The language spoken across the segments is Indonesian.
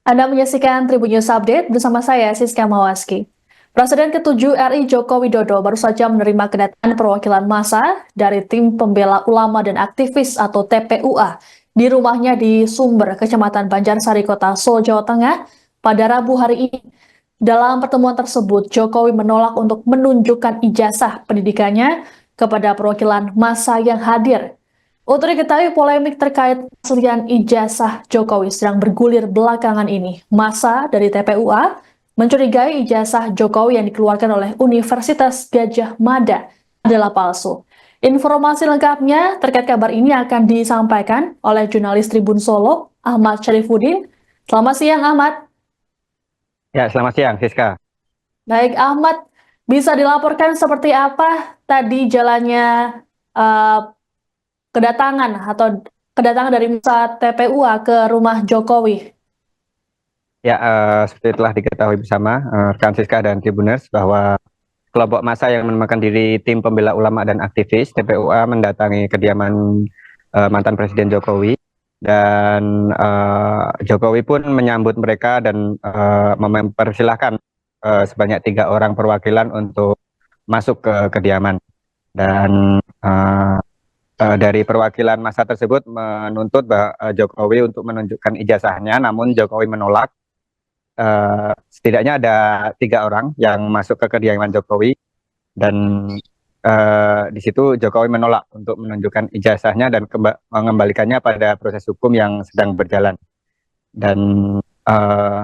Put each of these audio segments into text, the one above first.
Anda menyaksikan Tribun News Update bersama saya, Siska Mawaski. Presiden ke-7 RI Joko Widodo baru saja menerima kedatangan perwakilan massa dari Tim Pembela Ulama dan Aktivis atau TPUA di rumahnya di Sumber, Kecamatan Banjarsari, Kota Solo, Jawa Tengah pada Rabu hari ini. Dalam pertemuan tersebut, Jokowi menolak untuk menunjukkan ijazah pendidikannya kepada perwakilan massa yang hadir. Untuk diketahui polemik terkait aslian ijazah Jokowi sedang bergulir belakangan ini. Massa dari TPUA mencurigai ijazah Jokowi yang dikeluarkan oleh Universitas Gadjah Mada adalah palsu. Informasi lengkapnya terkait kabar ini akan disampaikan oleh jurnalis Tribun Solo, Ahmad Syarifuddin. Selamat siang, Ahmad. Ya, selamat siang, Siska. Baik, Ahmad, bisa dilaporkan seperti apa tadi jalannya eh, kedatangan atau kedatangan dari masa TPUA ke rumah Jokowi? Ya, seperti telah diketahui bersama rekan Siska dan Tribuners bahwa kelompok massa yang menamakan diri Tim Pembela Ulama dan Aktivis (TPUA) mendatangi kediaman mantan Presiden Jokowi dan Jokowi pun menyambut mereka dan mempersilahkan sebanyak 3 orang perwakilan untuk masuk ke kediaman dan dari perwakilan massa tersebut menuntut Jokowi untuk menunjukkan ijazahnya, namun Jokowi menolak. Setidaknya ada 3 orang yang masuk ke kediaman Jokowi dan di situ Jokowi menolak untuk menunjukkan ijazahnya dan mengembalikannya pada proses hukum yang sedang berjalan. Dan uh,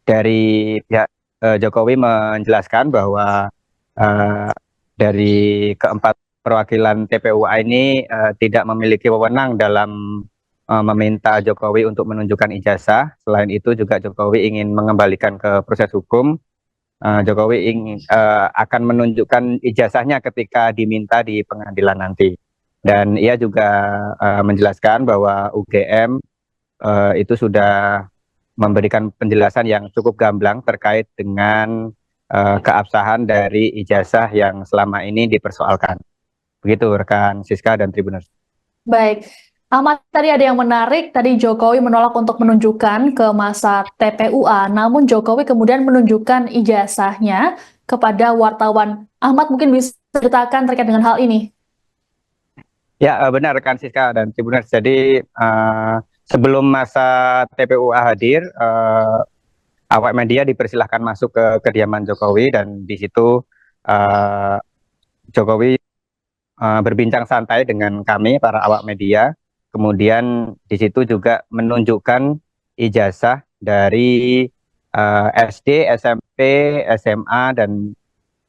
dari pihak Jokowi menjelaskan bahwa uh, dari keempat perwakilan TPUA ini tidak memiliki wewenang dalam meminta Jokowi untuk menunjukkan ijazah. Selain itu juga Jokowi ingin mengembalikan ke proses hukum. Jokowi ingin akan menunjukkan ijazahnya ketika diminta di pengadilan nanti. Dan ia juga menjelaskan bahwa UGM itu sudah memberikan penjelasan yang cukup gamblang terkait dengan keabsahan dari ijazah yang selama ini dipersoalkan. Begitu rekan Siska dan Tribuners. Baik, Ahmad, tadi ada yang menarik, tadi Jokowi menolak untuk menunjukkan ke masa TPUA, namun Jokowi kemudian menunjukkan ijazahnya kepada wartawan. Ahmad mungkin bisa ceritakan terkait dengan hal ini. Ya, benar rekan Siska dan Tribuners. Jadi sebelum masa TPUA hadir, awak media dipersilahkan masuk ke kediaman Jokowi dan di situ uh, Jokowi berbincang santai dengan kami para awak media. Kemudian di situ juga menunjukkan ijazah dari SD, SMP, SMA dan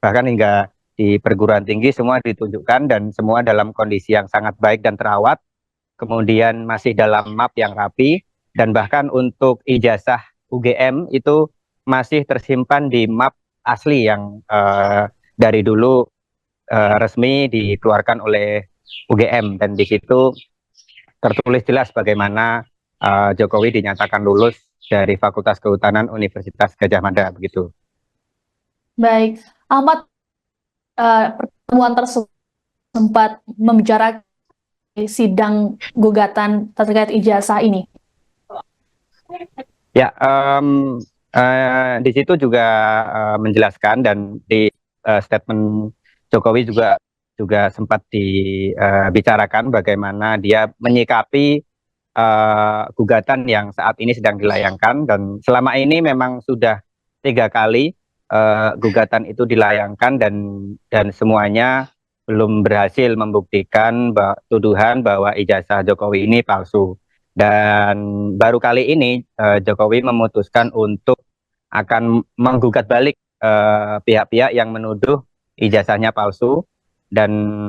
bahkan hingga di perguruan tinggi semua ditunjukkan dan semua dalam kondisi yang sangat baik dan terawat. Kemudian masih dalam map yang rapi dan bahkan untuk ijazah UGM itu masih tersimpan di map asli yang dari dulu resmi dikeluarkan oleh UGM dan di situ tertulis jelas bagaimana Jokowi dinyatakan lulus dari Fakultas Kehutanan Universitas Gadjah Mada begitu. Baik, Ahmad, pertemuan tersebut sempat membicarakan sidang gugatan terkait ijazah ini. Ya, di situ juga menjelaskan dan di statement Jokowi juga sempat dibicarakan bagaimana dia menyikapi gugatan yang saat ini sedang dilayangkan dan selama ini memang sudah 3 kali gugatan itu dilayangkan dan semuanya belum berhasil membuktikan tuduhan bahwa ijazah Jokowi ini palsu. Dan baru kali ini Jokowi memutuskan untuk akan menggugat balik pihak-pihak yang menuduh ijazahnya palsu dan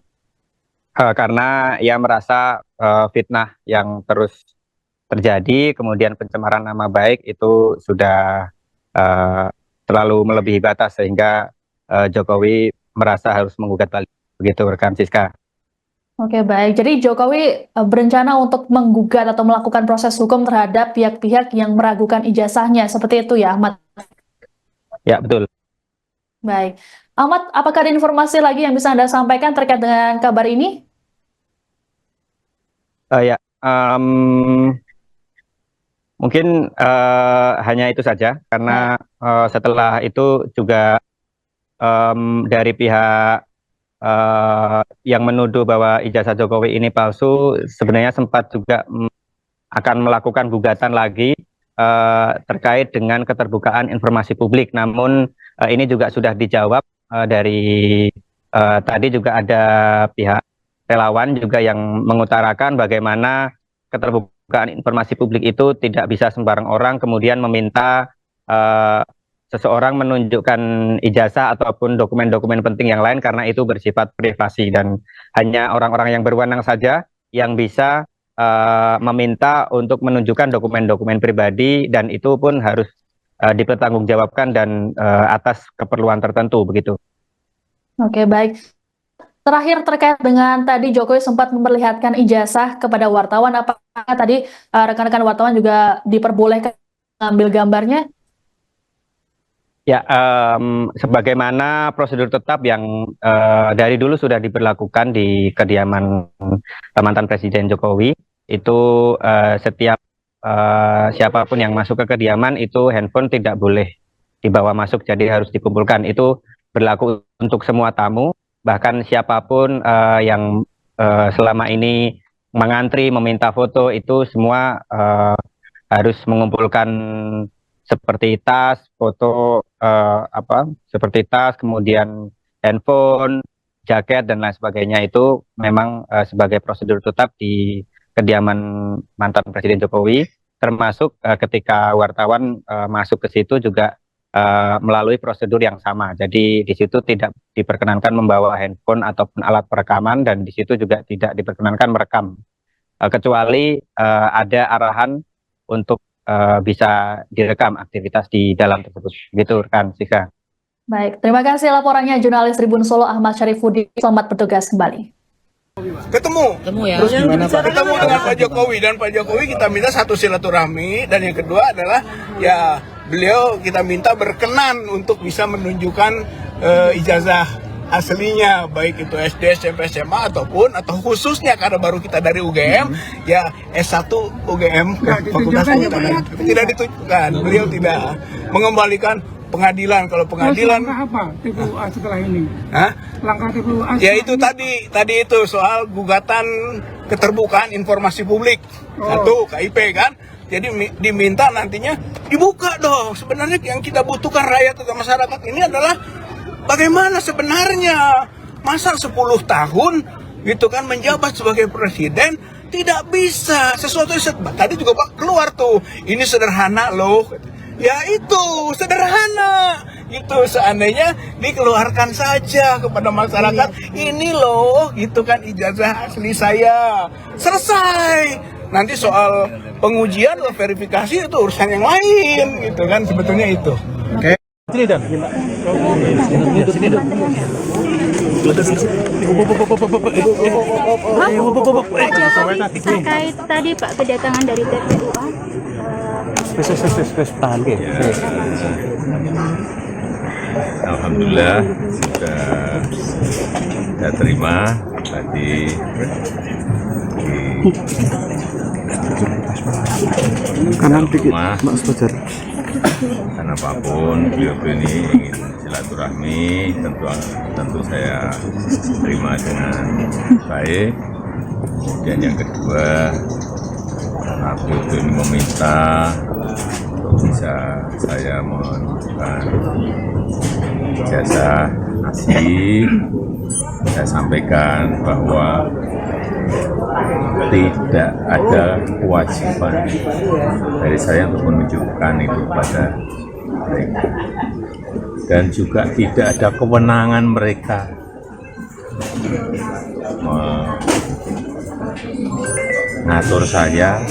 karena ia merasa fitnah yang terus terjadi, kemudian pencemaran nama baik itu sudah uh, terlalu melebihi batas sehingga Jokowi merasa harus menggugat balik. Begitu rekan Siska. Oke, baik. Jadi Jokowi berencana untuk menggugat atau melakukan proses hukum terhadap pihak-pihak yang meragukan ijazahnya. Seperti itu ya, Ahmad? Ya, betul. Baik. Ahmad, apakah ada informasi lagi yang bisa Anda sampaikan terkait dengan kabar ini? Ya, Mungkin hanya itu saja, karena setelah itu juga dari pihak yang menuduh bahwa ijazah Jokowi ini palsu, sebenarnya sempat juga akan melakukan gugatan lagi terkait dengan keterbukaan informasi publik. Namun ini juga sudah dijawab dari tadi juga ada pihak relawan juga yang mengutarakan bagaimana keterbukaan informasi publik itu tidak bisa sembarang orang kemudian meminta seseorang menunjukkan ijazah ataupun dokumen-dokumen penting yang lain karena itu bersifat privasi dan hanya orang-orang yang berwenang saja yang bisa meminta untuk menunjukkan dokumen-dokumen pribadi dan itu pun harus dipertanggungjawabkan dan atas keperluan tertentu begitu. Oke, baik. Terakhir terkait dengan tadi Jokowi sempat memperlihatkan ijazah kepada wartawan, apakah tadi rekan-rekan wartawan juga diperbolehkan mengambil gambarnya? Ya, sebagaimana prosedur tetap yang dari dulu sudah diberlakukan di kediaman mantan Presiden Jokowi, itu setiap siapapun yang masuk ke kediaman itu handphone tidak boleh dibawa masuk, jadi harus dikumpulkan. Itu berlaku untuk semua tamu, bahkan siapapun yang selama ini mengantri meminta foto itu semua harus mengumpulkan seperti tas, foto seperti tas, kemudian handphone, jaket dan lain sebagainya itu memang sebagai prosedur tetap di kediaman mantan Presiden Jokowi, termasuk ketika wartawan masuk ke situ juga melalui prosedur yang sama. Jadi di situ tidak diperkenankan membawa handphone ataupun alat perekaman dan di situ juga tidak diperkenankan merekam kecuali ada arahan untuk bisa direkam aktivitas di dalam tersebut. Gitu kan, Sika. Baik, terima kasih laporannya jurnalis Tribun Solo Ahmad Syarifuddin. Selamat bertugas kembali. Ketemu ya. Terus gimana Pak? Ketemu dengan Pak Jokowi dan Pak Jokowi kita minta satu silaturahmi dan yang kedua adalah ya beliau kita minta berkenan untuk bisa menunjukkan ijazah aslinya baik itu SD, SMP, SMA atau khususnya karena baru kita dari UGM ya S1 UGM Fakultas Kehutanan tidak ditunjukkan. Beliau tidak mengembalikan pengadilan. Kalau pengadilan langkah apa TPUA setelah ini? Hah? Langkah TPUA Ya itu tadi itu soal gugatan keterbukaan informasi publik. Satu KIP kan. Jadi diminta nantinya dibuka dong. Sebenarnya yang kita butuhkan rakyat atau masyarakat ini adalah bagaimana sebenarnya masa 10 tahun gitu kan menjabat sebagai presiden tidak bisa sesuatu tadi juga Pak keluar tuh ini sederhana loh. Ya itu sederhana gitu seandainya dikeluarkan saja kepada masyarakat ini loh gitu kan ijazah asli saya selesai nanti soal pengujian atau verifikasi itu urusan yang lain gitu kan sebetulnya itu. Oke. Sini dan. Sini dan. Terkait tadi Pak kedatangan dari TPUA. Tahan ke. Alhamdulillah sudah saya terima tadi Kanan dikit, Mas Fajar. Karena apapun beliau ini ingin silaturahmi, tentu saya terima dengan baik. Dan yang kedua, karena beliau ini meminta untuk bisa saya menunjukkan ijazah asli, saya sampaikan bahwa tidak ada kewajiban dari saya untuk menunjukkan itu kepada mereka dan juga tidak ada kewenangan mereka mengatur saya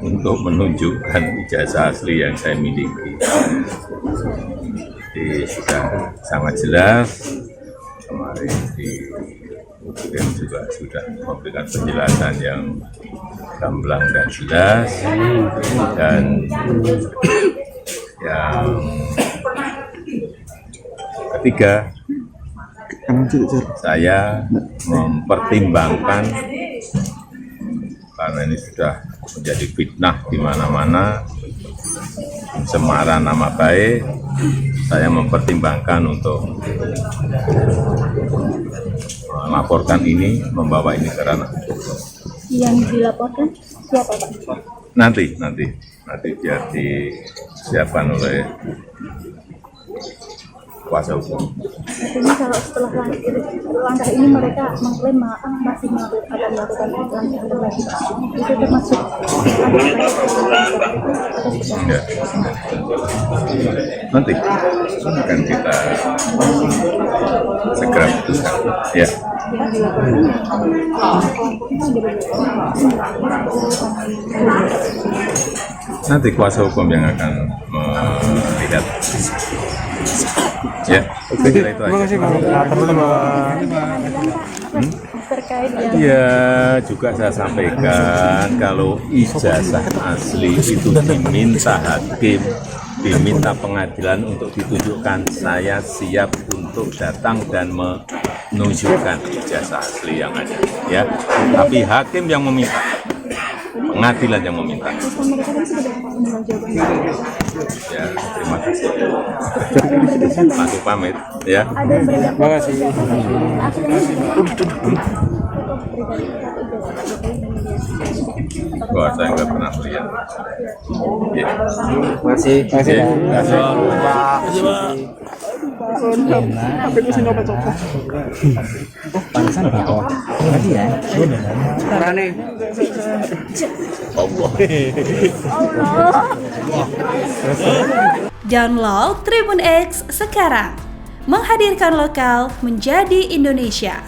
untuk menunjukkan ijazah asli yang saya miliki. Jadi sudah sangat jelas kemarin di UGM juga sudah memberikan penjelasan yang gamblang dan jelas dan yang ketiga saya mempertimbangkan karena ini sudah menjadi fitnah di mana-mana pencemaran nama baik, saya mempertimbangkan untuk melaporkan ini, membawa ini ke ranah hukum. Yang dilaporkan siapa Pak? Nanti biar disiapkan oleh kuasa hukum. Artinya kalau setelah langkah ini mereka mengklaim masih akan melakukan langkah lagi, itu termasuk Ya. Nanti akan kita segera putuskan. Ya. Nanti kuasa hukum yang akan melihat. Ya, saya kira itu aja. terkait yang Ya, juga saya sampaikan kalau ijazah asli itu diminta hakim, diminta pengadilan untuk ditunjukkan, saya siap untuk datang dan menunjukkan ijazah asli yang ada. Ya, tapi hakim yang meminta, pengadilan yang meminta. mereka kan sudah mendengar jawaban. Ya, terima kasih. Langsung pamit. Ya. Ada yang beredar. Terima kasih. Wah, saya nggak pernah melihat. Ya. Download Tribun X sekarang, menghadirkan lokal menjadi Indonesia.